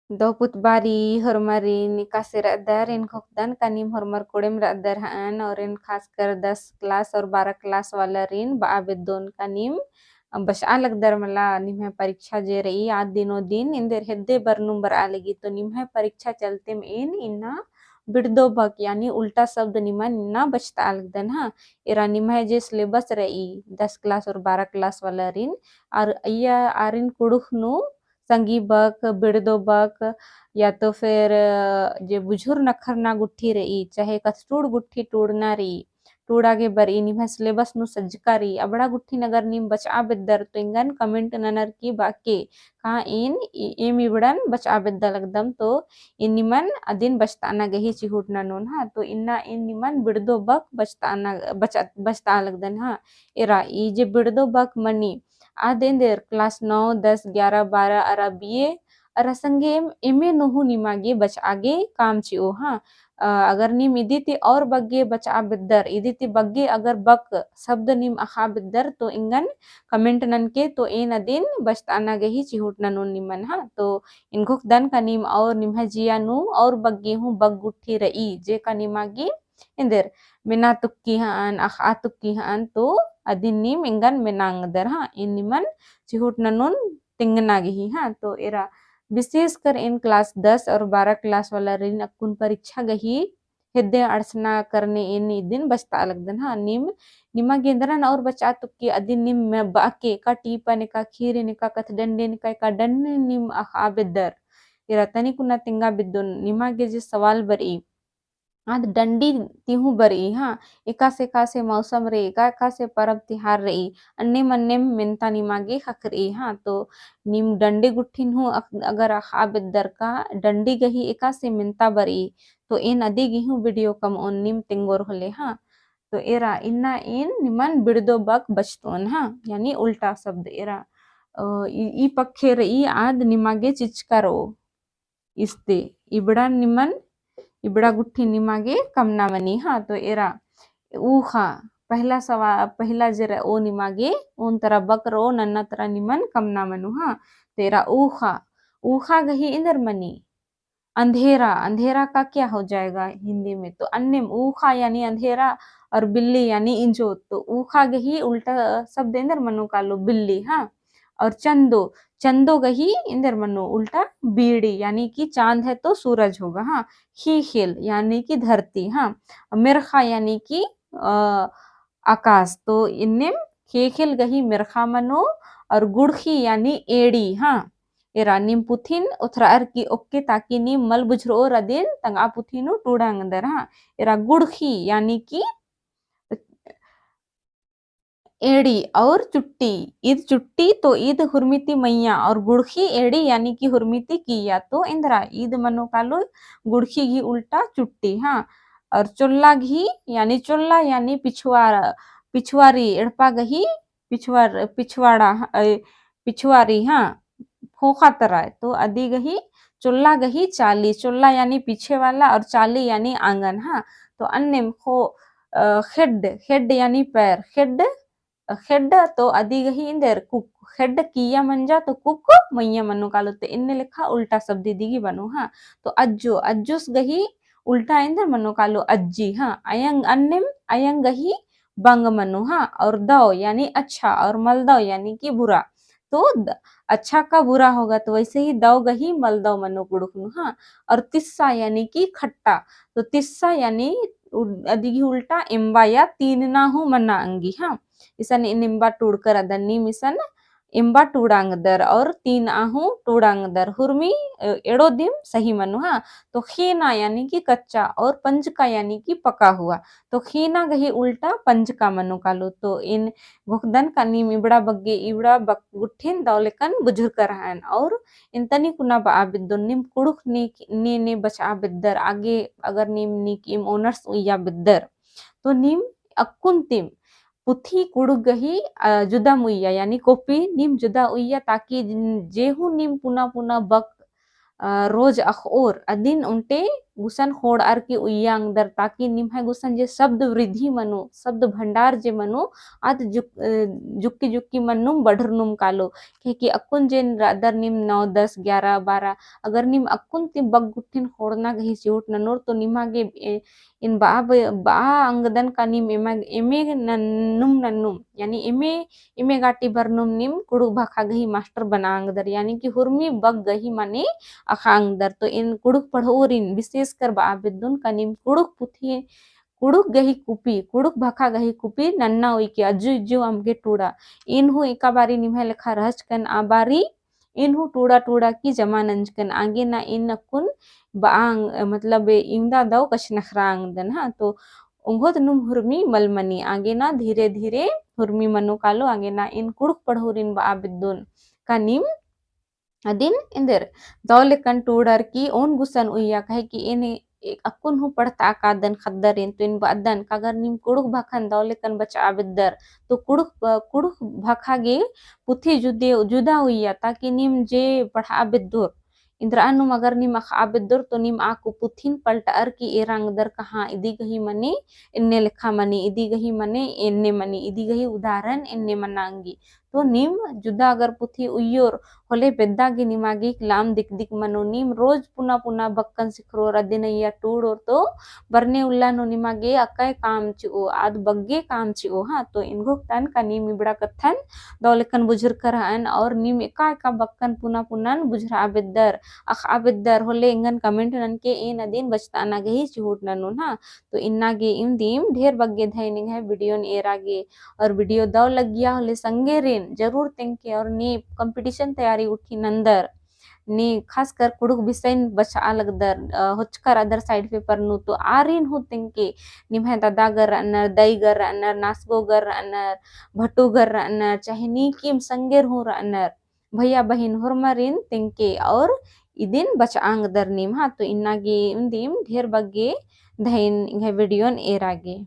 Doput bari hormari nikasir adar in kokdan kanim hormar kodem radar haan और इन खासकर 10 class और 12 class वाला रिन बाबेदोन kanim बस अलग दर मला निम्हे परीक्षा जे रही आज दिनों दिन इंदर हेद्दे बरनुम बर आलेगी तो निम्हे परीक्षा चलते में इन इन्ना बिड़दो बक यानी उल्टा शब्द निमन इन्ना बचता अलग दन हाँ इरा निम्हे जे सिलेबस रही 10 क्लास और 12 क्लास वाला रिन और अय्या आरिन कुड़ुखनु संगी बक बिड़दो बक या तो फिर जे बुझुर नखरना गुट्ठी रही चाहे कथटूड़ गुट्ठी टूड़ना रही टूड़ागे बर ई निम्हा सिलेबस नु सज्जकारी अबड़ा गुट्ठी नगर निम बचा बेदर तो इंगन कमेंट ननर की बाके कहा इन एम इबड़न बचा बेदल एकदम तो इन निमन अदिन बचताना गही चिहुटना नोन हा तो इन्ना इन निमन बिड़दो बक बचताना बचता लगदन हा एरा ई जे बिड़दो बक मनी आदेन देर क्लास 9 10 11 12 अरा बीए अरा संगे एमे नोहु निमागे बच आगे काम चिओ हाँ अगर निम इदिति और बग्गे बचा बिद्दर इदिति बग्गे अगर बक शब्द निम अखा बिद्दर तो इंगन कमेंट नन के तो एन अदिन बचताना गही चिहुट ननुन निमन हाँ तो इनघुक दन का निम और निम्हा जिया नु और बग्गे हूँ बग गुट्ठी रई जे का निमागी इंदर मिना तुक्की हान अखा तुक्की हान तो अदिन निम इंगन मिनांग दर हाँ इन निमन चिहुट ननुन तिंगना गही हाँ तो एरा विशेषकर इन क्लास 10 और 12 क्लास वाला रिन अकुन परीक्षा गही हिद्दे अड़सना करने इन दिन बचता अलग दिन हाँ निम निमा गेंद्रन और बचा तुक्की अदिन निम में बाके का टीपा ने का खीरे ने का कथ डंडे ने का डंडे निम आ बिद्दर इरा तनी कुना तिंगा बिद्दुन निमा गे जे सवाल बरी आद डंडी तिहु बरी हाँ एका से मौसम रे एका से परब तिहार रही अन्ने मन्ने मिनता निमागे हक रही हाँ तो निम डंडे गुट्ठिन हूँ अगर अखा बिद्दर का डंडी गही एका से मिनता बरी तो इन अदी गिहु वीडियो कम ओन निम तिंगोर होले हाँ तो एरा इन्ना इन निमन बिड़दो बक बचतोन हाँ यानी उल्टा शब्द एरा ई पक्खे रही आद निमागे चिचकारो इस्ते इबड़ा निमन इबड़ा गुट्ठी निमागे कमनामनी हाँ तो एरा ऊखा पहला सवा पहला जरा ओ निमागे उन तरह बकरो नन्ना तरह निमन कमनामनु हाँ तेरा ऊखा ऊखा गही इंदर मनी अंधेरा अंधेरा का क्या हो जाएगा हिंदी में तो अन्य ऊखा यानी अंधेरा और बिल्ली यानी इंजो तो ऊखा गही उल्टा शब्द इंदर मनु का लो बिल्ली हाँ और चंदो चंदो गही इंदर मनो उल्टा बीड़ी यानी कि चांद है तो सूरज होगा हाँ खीखिल यानी कि धरती हाँ मिर्खा यानी कि आकाश तो इनने खीखिल गही मिर्खा मनो और गुड़खी यानी एड़ी हाँ एरा निम पुथिन उथरार की ओके ताकि निम मल बुझरो रदिन तंगा पुथिनु टूडांग अंदर हाँ एरा गुड़खी यानी कि एड़ी और चुट्टी ईद चुट्टी तो ईद हुरमिती मैया और गुड़खी एड़ी यानी कि हुरमिती किया तो इंद्रा ईद मनो कालो गुड़खी घी उल्टा चुट्टी हाँ और चुल्ला यानी पिछवारी एड़पा गही पिछवाड़ा पिछवारी हाँ खोखा तरह तो अदी गही चुल्ला गही चाली चुल्ला यानी पीछे वाला और चाली यानी आंगन हाँ तो अन्य खो खेड खेड यानी पैर खेड हेड तो अदी गही इंदर कुक हेड किया मंजा तो कुक मैया मनु कालो तो इनने लिखा उल्टा शब्द दिगी बनो हाँ तो अज्जो अज्जुस गही उल्टा इंदर मनु कालो अज्जी हाँ अयंग अन्निम अयंग गही बंग मनु हाँ और दो यानी अच्छा और मलदो यानी कि बुरा तो अच्छा का बुरा होगा तो वैसे ही दो गही मलदो मनु कुड़ुकनु हाँ और तिस्सा यानी कि खट्टा तो तिस्सा यानी अदिगी उल्टा इम्बा या तीन ना हो मना अंगी हाँ इसन निम्बा टूड़कर अदन्नी मिसन इम्बा टूड़ांगदर और तीन आहू टूड़ांगदर हुरमी एड़ो दिम सही मनु हाँ तो खीना यानी कि कच्चा और पंचका यानी कि पका हुआ तो खीना गही उल्टा पंचका मनु कालो तो इन भुखदन का नीम इबड़ा बग्गे इबड़ा बक गुट्ठिन दौलेकन बुझुर कर हन और इन तनी कुना बा बिद्दो निम कुड़ुक ने बचा बिद्दर आगे अगर निम निकिम ओनर्स उया बिद्दर तो निम अक्कुन तिम पुथी कुड़ुक गही जुदा मुइया यानी कॉपी निम जुदा उइया ताकि जेहू निम पुना पुना बक रोज अखोर अदिन उनटे गुसन होड़ आर की उಯ್या अंदर ताकि निम है गुसन जे शब्द वृद्धि मनु शब्द भंडार जे मनु आद जुक्की जुक्की मन्नुम बढ़रनुम कालो कि अकुन जेन रादर निम 9 10 11 12 अगर निम अकुन ति बगुठिन होड़ना गही चिहुट ननोर तो निमागे इन बा अंगदन का निम एमे नन्नुम नन्नुम यानी एमे गाटी बरनुम निम कुड़ुक भाखा गही मास्टर बना अंगदर यानी कि हुरमी बग गही माने अखांगदर तो इन कुड़ुक पढ़ोरिन विशेषकर बा बिद्दुन का निम कुड़ुक पुथी कुड़ुक गही कुपी कुड़ुक भाखा गही कुपी नन्ना उइके अज्जु इज्जु अमगे टूड़ा इनहु एका बारी निम्हे लेखा रहचकन आबारी इनहु टूड़ा टूड़ा की जमा नंजकन आगे ना इन कुन बांग मतलब इंदा दव कश नखरांग दन हा तो उंगोत नुम हुरमी मलमनी आगे ना धीरे धीरे हुरमी मनु कालो आगे ना इन कुड़ुक पढ़ोरिन बा बिद्दुन का निम अदिन इंदर दौलेकन टूडर की ओन गुसन उइया कहे कि इन अकुन हु पढ़ता कादन खद्दर इन तो इन बदन कागर निम कुड़ुक भाखन दौलेकन बचा बिद्दर तो कुड़ुक भाखा गे पुथी जुदा उइया ताकि निम जे पढ़ा बिद्दुर इंद्र अनु अगर निम अखा बिद्दुर तो निम आकु पुथिन पलटर की एरंग दर कहा इदी गही मनी इन्ने लिखा मनी इदी गही मने इन्ने मनी इदी गही उदाहरण इन्ने मनांगी तो निम जुदा अगर पुथी उಯ್ಯೋರ್ ಹೊಲೆ ಪೆದ್ದಾಗಿ ನಿಮಾಗಿ ಕ್ಲಾಮ್ ದಿಕ್ ದಿಕ್ ಮನು ನಿಮ್ ರೋಜ್ ಪುನಃ ಪುನಃ ಬಕ್ಕನ್ ಸಿಕ್ರೋರ್ ಅದಿನಯ್ಯ ಟೂಡೋರ್ तो बरने उल्लानो निमागे अकाय काम चिओ आद बग्गे काम चिओ हाँ तो इनको तन का नीम इबड़ा कथन दौलेकन बुझर करहन और नीम एका एका बक्कन पुनः पुनः बुझरा आबेदर अख आबेदर होले इंगन कमेंट नन के ए नदीन बचता ना गही चिहुट ननु हाँ तो इन्ना गे इम दीम ढेर बग्गे धैनिंग है वीडियो एरागे और वीडियो दौ लग गया होले संगे रेन जरूर तेंके और नी कंपटीशन तैयारी उठी नंदर नी खासकर कुड़ुक बिसैन बचा लगदर होचकर अदर साइड पेपर नु तो आरिन हु तेंके निम्हे दादागर अनर दईगर अनर नासगोगर अनर भटुगर अनर चाहे नी किम संगेर हु अनर भैया बहिन हुरमरिन तेंके और इदिन बचांग दर निम हाँ तो इन्नागे इंदिम ढेर बग्गे धैन वीडियो एरागे।